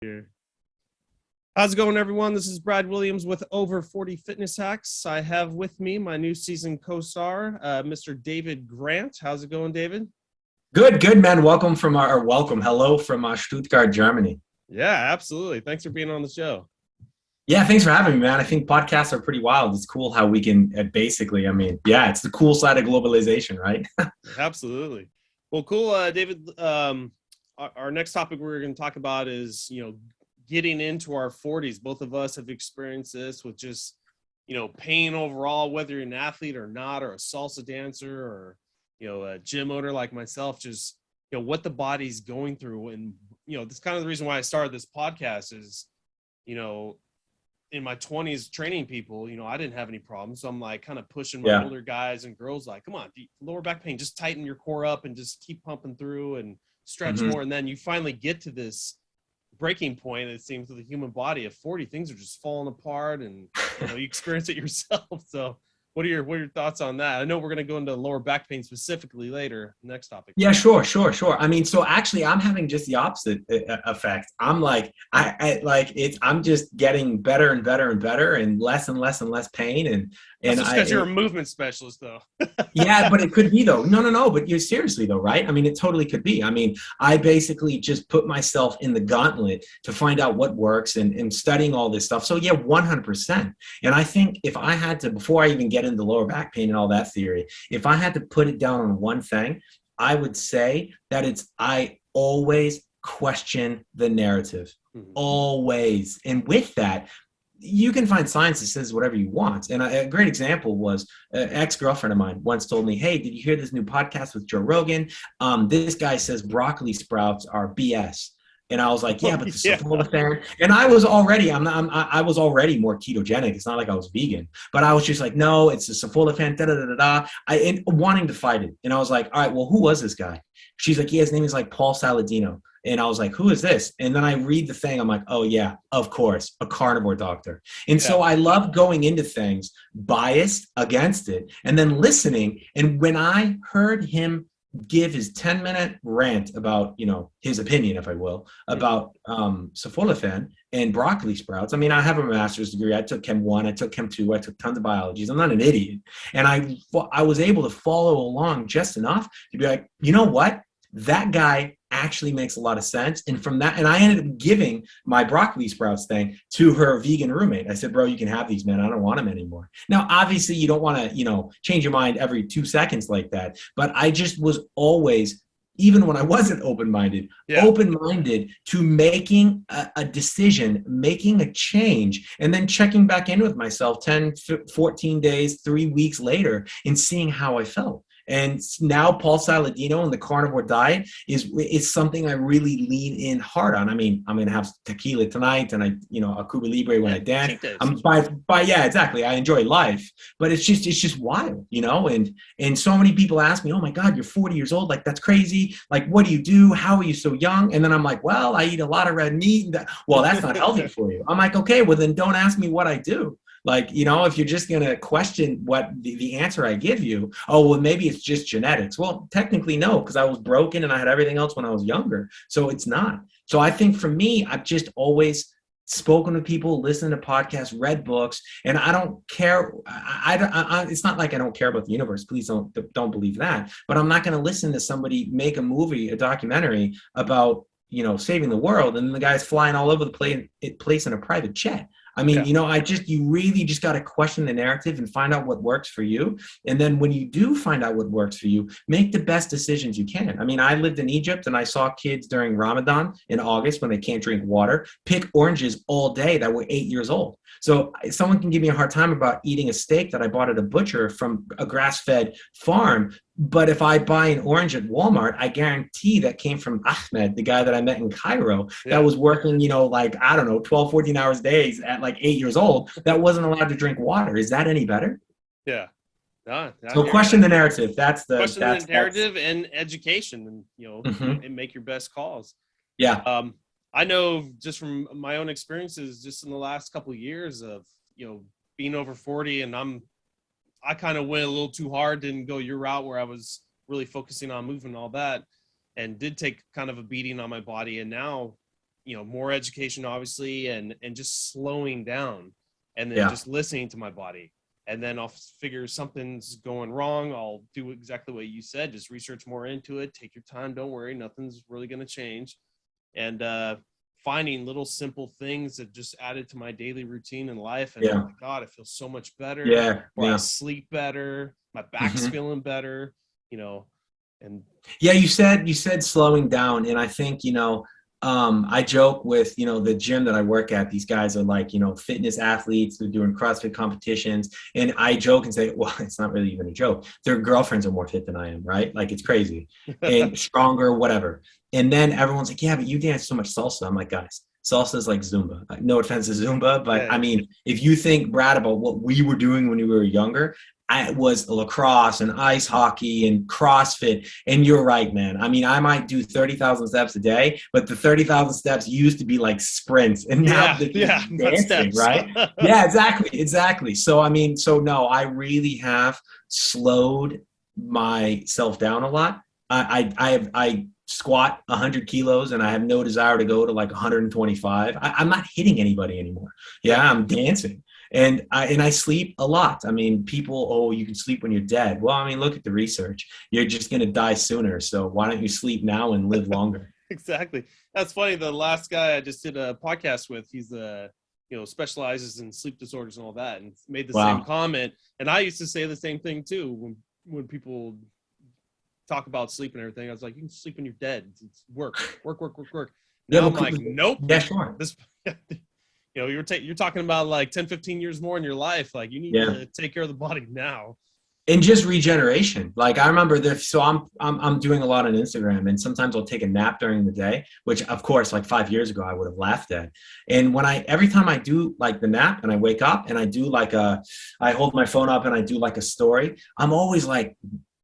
Here. How's it going, everyone? This is Brad Williams with Over 40 Fitness Hacks. I have with me my new season co-star, Mr. David Grant. How's it going, David? Good, man. Hello from Stuttgart, Germany. Yeah, absolutely. Thanks for being on the show. Yeah, thanks for having me, man. I think podcasts are pretty wild. It's cool how we can it's the cool side of globalization, right? Absolutely. Well, cool, David. Our next topic we're going to talk about is, getting into our 40s. Both of us have experienced this with just, pain overall, whether you're an athlete or not, or a salsa dancer or, a gym owner like myself, just, what the body's going through. And, that's kind of the reason why I started this podcast is, in my 20s training people, I didn't have any problems. So I'm like kind of pushing my older guys and girls like, come on, lower back pain, just tighten your core up and just keep pumping through and stretch more. And then you finally get to this breaking point. It seems with the human body at 40, things are just falling apart and you experience it yourself. So what are your thoughts on that? I know we're going to go into lower back pain specifically later. Next topic. Yeah, sure. I mean, so actually, I'm having just the opposite effect. I'm like, I'm just getting better and better and better, and less pain. And that's just because you're a movement specialist, though. Yeah, but it could be though. No. But you're seriously though, right? I mean, it totally could be. I mean, I basically just put myself in the gauntlet to find out what works and studying all this stuff. So yeah, 100%. And I think if I had to, before I even get into lower back pain and all that theory, if I had to put it down on one thing, I would say that I always question the narrative. Always. And with that, you can find science that says whatever you want. And a great example was an ex-girlfriend of mine once told me, hey, did you hear this new podcast with Joe Rogan? This guy says broccoli sprouts are BS. And I was like, yeah, but the sulforaphane. And I was already more ketogenic. It's not like I was vegan, but I was just like, no, it's the sulforaphane, and wanting to fight it. And I was like, all right, well, who was this guy? She's like, yeah, his name is like Paul Saladino. And I was like, who is this? And then I read the thing. I'm like, oh, yeah, of course, a carnivore doctor. And so I love going into things biased against it and then listening. And when I heard him give his 10-minute rant about, his opinion, if I will, about sulforaphane and broccoli sprouts. I mean, I have a master's degree. I took Chem 1, I took Chem 2, I took tons of biologies. I'm not an idiot. And I was able to follow along just enough to be like, you know what? That guy actually makes a lot of sense. And from that, and I ended up giving my broccoli sprouts thing to her vegan roommate. I said, bro, you can have these, man. I don't want them anymore. Now, obviously you don't want to, change your mind every 2 seconds like that. But I just was always, even when I wasn't open-minded to making a decision, making a change, and then checking back in with myself 10, 14 days, 3 weeks later and seeing how I felt. And now Paul Saladino and the carnivore diet is something I really lean in hard on. I mean, I'm going to have tequila tonight and a Cuba Libre when I dance. Exactly. I enjoy life, but it's just wild, and so many people ask me, oh my God, you're 40 years old. Like, that's crazy. Like, what do you do? How are you so young? And then I'm like, well, I eat a lot of red meat. Well, that's not healthy for you. I'm like, okay, well then don't ask me what I do. Like, if you're just going to question what the answer I give you, oh, well, maybe it's just genetics. Well, technically, no, because I was broken and I had everything else when I was younger. So it's not. So I think for me, I've just always spoken to people, listened to podcasts, read books, and I don't care. It's not like I don't care about the universe. Please don't believe that. But I'm not going to listen to somebody make a movie, a documentary about, saving the world, and the guy's flying all over the place in a private jet. I mean, you really just got to question the narrative and find out what works for you. And then when you do find out what works for you, make the best decisions you can. I mean, I lived in Egypt and I saw kids during Ramadan in August when they can't drink water, pick oranges all day that were 8 years old. So someone can give me a hard time about eating a steak that I bought at a butcher from a grass-fed farm. But if I buy an orange at Walmart, I guarantee that came from Ahmed, the guy that I met in Cairo, that was working, 12, 14 hours days at like 8 years old, that wasn't allowed to drink water. Is that any better? Yeah. So question the narrative. That's the narrative and education, and and make your best calls. Yeah. I know just from my own experiences, just in the last couple of years of, being over 40, and I kind of went a little too hard, didn't go your route where I was really focusing on moving and all that, and did take kind of a beating on my body. And now more education, obviously, and just slowing down and then Yeah. just listening to my body. And then I'll figure something's going wrong. I'll do exactly what you said. Just research more into it. Take your time. Don't worry. Nothing's really going to change. And finding little simple things that just added to my daily routine in life. And oh my God, I feel so much better. Yeah. Or Yeah. I sleep better. My back's feeling better, and yeah, you said slowing down. And I think, I joke with, the gym that I work at, these guys are like, fitness athletes, they're doing CrossFit competitions. And I joke and say, well, it's not really even a joke. Their girlfriends are more fit than I am, right? Like it's crazy and stronger, whatever. And then everyone's like, yeah, but you dance so much salsa. I'm like, guys, salsa is like Zumba. No offense to Zumba, but Yeah. I mean, if you think, Brad, about what we were doing when we were younger, I was lacrosse and ice hockey and CrossFit. And you're right, man. I mean, I might do 30,000 steps a day, but the 30,000 steps used to be like sprints, and now they're dancing, right? Yeah, exactly. So, I mean, no, I really have slowed myself down a lot. I squat 100 kilos and I have no desire to go to like 125. I'm not hitting anybody anymore. Yeah, I'm dancing. And I sleep a lot. I mean, people, oh, you can sleep when you're dead. Well, I mean, look at the research. You're just going to die sooner. So why don't you sleep now and live longer? Exactly. That's funny. The last guy I just did a podcast with, he's specializes in sleep disorders and all that, and made the same comment. And I used to say the same thing too when people talk about sleep and everything. I was like, you can sleep when you're dead. It's work. Now I'm like, nope. Yeah, sure. You're talking about like 10, 15 years more in your life. Like you need to take care of the body now. And just regeneration. Like I remember so I'm doing a lot on Instagram, and sometimes I'll take a nap during the day, which of course, like 5 years ago, I would have laughed at. And every time I do like the nap and I wake up and I do I hold my phone up and I do like a story, I'm always like,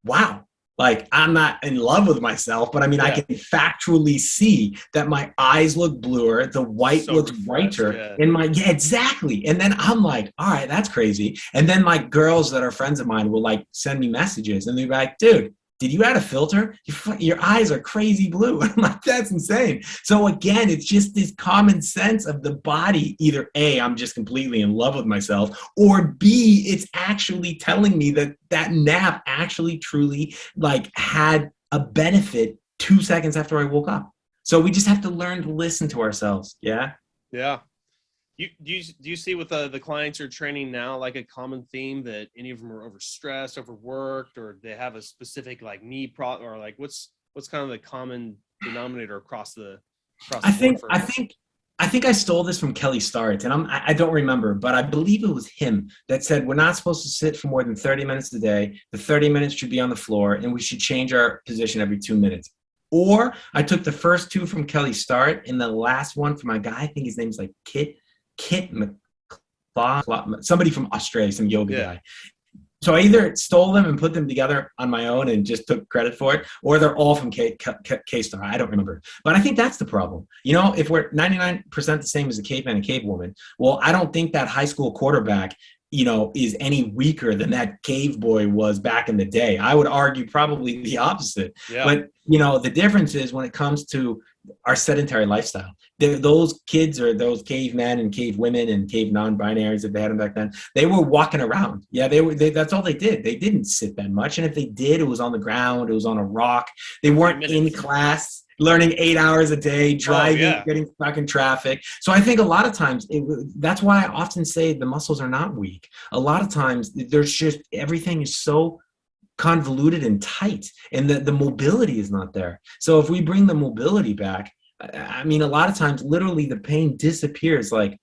wow. Like I'm not in love with myself, but I mean, I can factually see that my eyes look bluer, the white looks brighter, and exactly. And then I'm like, all right, that's crazy. And then my girls that are friends of mine will like send me messages, and they're like, dude, did you add a filter? Your eyes are crazy blue. And I'm like, that's insane. So again, it's just this common sense of the body. Either A, I'm just completely in love with myself, or B, it's actually telling me that nap actually truly like had a benefit 2 seconds after I woke up. So we just have to learn to listen to ourselves. Yeah. Yeah. Do you see with the clients you're training now, like a common theme that any of them are overstressed, overworked, or they have a specific like knee problem, or like what's kind of the common denominator across the I think I stole this from Kelly Starrett, and I don't remember, but I believe it was him that said we're not supposed to sit for more than 30 minutes a day. The 30 minutes should be on the floor, and we should change our position every 2 minutes. Or I took the first two from Kelly Starrett, and the last one from my guy, I think his name's like Kit McClaw, somebody from Australia, some yoga guy. So I either stole them and put them together on my own and just took credit for it, or they're all from K-Star. I don't remember. But I think that's the problem. If we're 99% the same as a caveman and cavewoman, well, I don't think that high school quarterback, is any weaker than that cave boy was back in the day. I would argue probably the opposite. Yeah. But, the difference is when it comes to our sedentary lifestyle, those kids or those cavemen and cave women and cave non-binaries, if they had them back then, they were walking around. Yeah, that's all they did. They didn't sit that much. And if they did, it was on the ground. It was on a rock. They weren't in class learning 8 hours a day, driving, getting stuck in traffic. So I think a lot of times, that's why I often say the muscles are not weak. A lot of times there's just, everything is so convoluted and tight, and the mobility is not there. So if we bring the mobility back, I mean, a lot of times literally the pain disappears like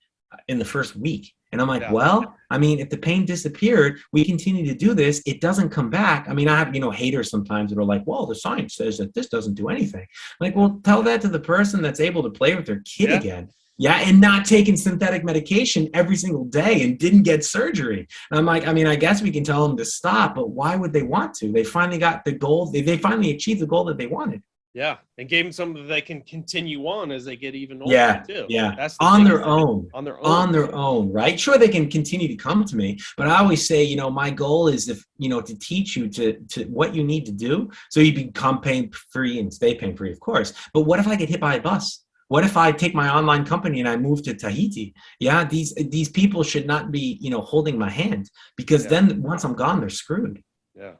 in the first week. And I'm like, well, I mean, if the pain disappeared, we continue to do this, it doesn't come back. I mean, I have, haters sometimes that are like, well, the science says that this doesn't do anything. I'm like, well, tell that to the person that's able to play with their kid again. Yeah, and not taking synthetic medication every single day and didn't get surgery. And I'm like, I mean, I guess we can tell them to stop, but why would they want to? They finally got the goal. They finally achieved the goal that they wanted. Yeah, and gave them something that they can continue on as they get even older too. Yeah, that's on their own, right? Sure, they can continue to come to me, but I always say, my goal is to teach you to what you need to do so you become pain-free and stay pain-free, of course. But what if I get hit by a bus? What if I take my online company and I move to Tahiti? Yeah, these people should not be, holding my hand, because Yeah. then once I'm gone, they're screwed. Yeah.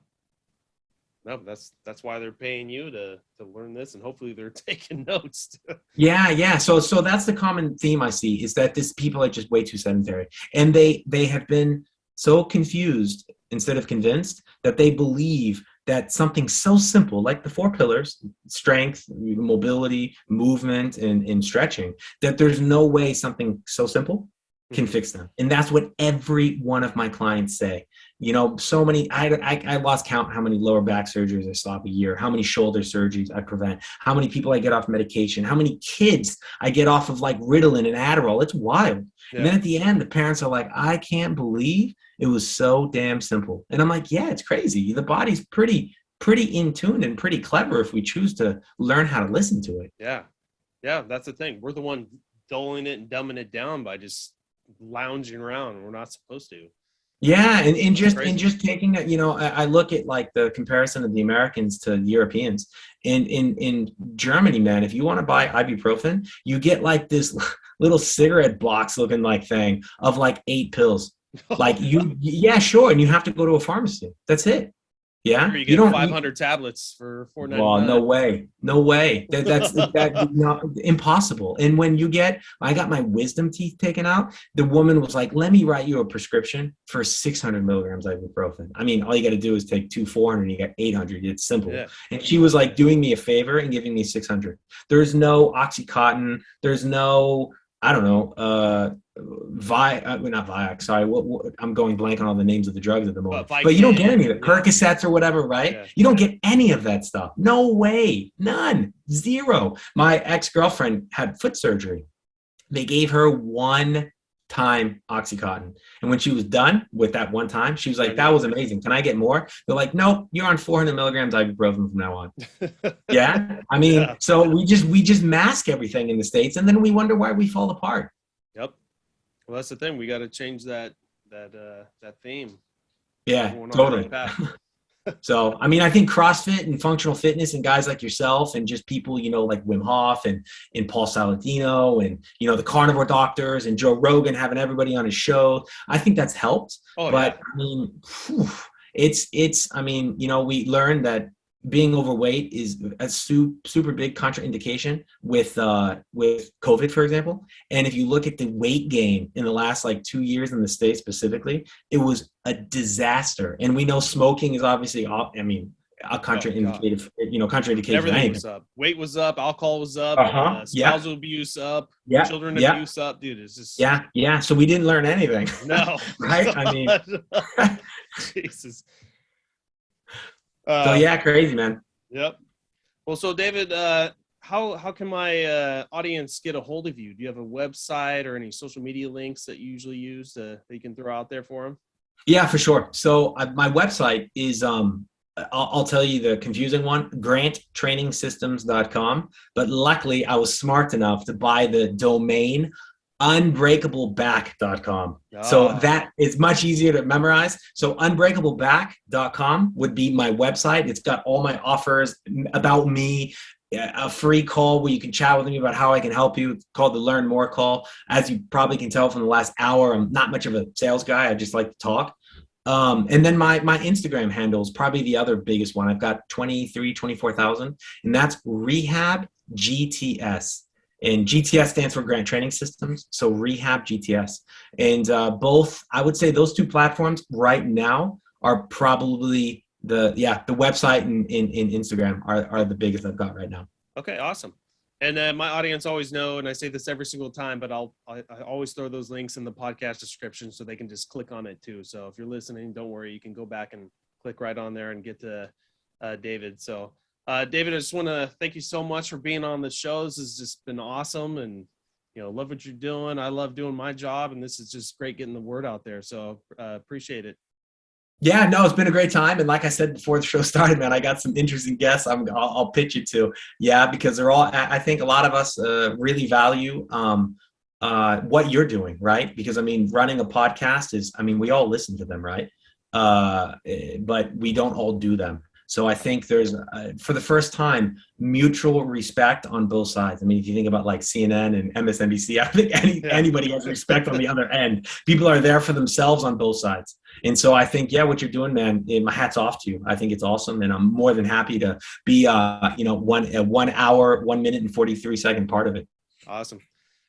No, that's why they're paying you to learn this, and hopefully they're taking notes. Yeah, yeah. So that's the common theme I see, is that these people are just way too sedentary, and they have been so confused instead of convinced, that they believe that something so simple like the four pillars, strength, mobility, movement, and stretching, that there's no way something so simple can fix them. And that's what every one of my clients say. So many, I lost count how many lower back surgeries I stop a year, how many shoulder surgeries I prevent, how many people I get off medication, how many kids I get off of like Ritalin and Adderall. It's wild. Yeah. And then at the end, the parents are like, I can't believe it was so damn simple. And I'm like, yeah, it's crazy. The body's pretty in tune and pretty clever if we choose to learn how to listen to it. Yeah. Yeah. That's the thing. We're the one dulling it and dumbing it down by just lounging around. We're not supposed to. Yeah, and just taking that, I look at like the comparison of the Americans to the Europeans. In Germany, man, if you want to buy ibuprofen, you get like this little cigarette box looking like thing of like 8 pills. Like yeah, sure, and you have to go to a pharmacy. That's it. Yeah, you get 500 tablets for $4.99. Well, no way. That's not impossible. And when I got my wisdom teeth taken out, the woman was like, "Let me write you a prescription for 600 milligrams ibuprofen." I mean, all you got to do is take 400, and you get 800. It's simple. Yeah. And she was like doing me a favor and giving me 600. There's no OxyContin. There's no, I don't know, not Vioxx. Sorry, I'm going blank on all the names of the drugs at the moment. But you don't get any of it. Percocets or whatever, right? Yeah. You don't get any of that stuff. No way. None. Zero. My ex-girlfriend had foot surgery. They gave her one time OxyContin. And when she was done with that one time, she was like, that was amazing. Can I get more? They're like, nope, you're on 400 milligrams ibuprofen from now on. Yeah. I mean, yeah. So we just mask everything in the States, and then we wonder why we fall apart. Yep. Well, that's the thing. We got to change that theme. Yeah, totally. So, I mean, I think CrossFit and functional fitness and guys like yourself and just people, like Wim Hof and Paul Saladino and, the carnivore doctors and Joe Rogan having everybody on his show, I think that's helped. Oh, but yeah. I mean, we learned that being overweight is a super big contraindication with COVID, for example. And if you look at the weight gain in the last 2 years in the States specifically, it was a disaster. And we know smoking is obviously, a contraindicative, contraindication. Everything was up. Weight was up. Alcohol was up. Spousal abuse up. Children abuse up. Dude, it's just. Yeah. So we didn't learn anything. No. Right? I mean. Jesus. So yeah, crazy, man. Yep. Well, so David, how can my audience get a hold of you? Do you have a website or any social media links that you usually use that you can throw out there for them? Yeah, for sure. So my website is I'll tell you the confusing one, granttrainingsystems.com. But luckily, I was smart enough to buy the domain unbreakableback.com. So that is much easier to memorize. So unbreakableback.com would be my website. It's got all my offers about me, a free call where you can chat with me about how I can help you. It's called the Learn More call. As you probably can tell from the last hour, I'm not much of a sales guy. I just like to talk. And then my Instagram handle is probably the other biggest one. I've got 24,000, and that's Rehab GTS. And GTS stands for Grant Training Systems. So Rehab GTS. And both, I would say those two platforms right now are probably the website and Instagram are the biggest I've got right now. Okay, awesome. And my audience always know, and I say this every single time, but I always throw those links in the podcast description so they can just click on it too. So if you're listening, don't worry, you can go back and click right on there and get to David. So David, I just want to thank you so much for being on the show. This has just been awesome, and love what you're doing. I love doing my job, and this is just great getting the word out there. So appreciate it. Yeah, no, it's been a great time. And like I said before the show started, man, I got some interesting guests I'll pitch you to. Yeah, because they're all, I think a lot of us really value what you're doing, right? Because, running a podcast is, we all listen to them, right? But we don't all do them. So I think there's, for the first time, mutual respect on both sides. I mean, if you think about like CNN and MSNBC, I think anybody has respect on the other end. People are there for themselves on both sides. And so I think, yeah, what you're doing, man, my hat's off to you. I think it's awesome. And I'm more than happy to be, 1 hour, 1 minute and 43-second part of it. Awesome.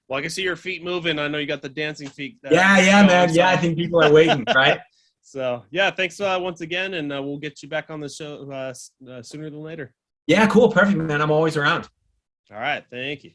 Well, I can see your feet moving. I know you got the dancing feet. Yeah, man. Yeah, I think people are waiting, right? So, yeah, thanks once again, and we'll get you back on the show sooner than later. Yeah, cool. Perfect, man. I'm always around. All right. Thank you.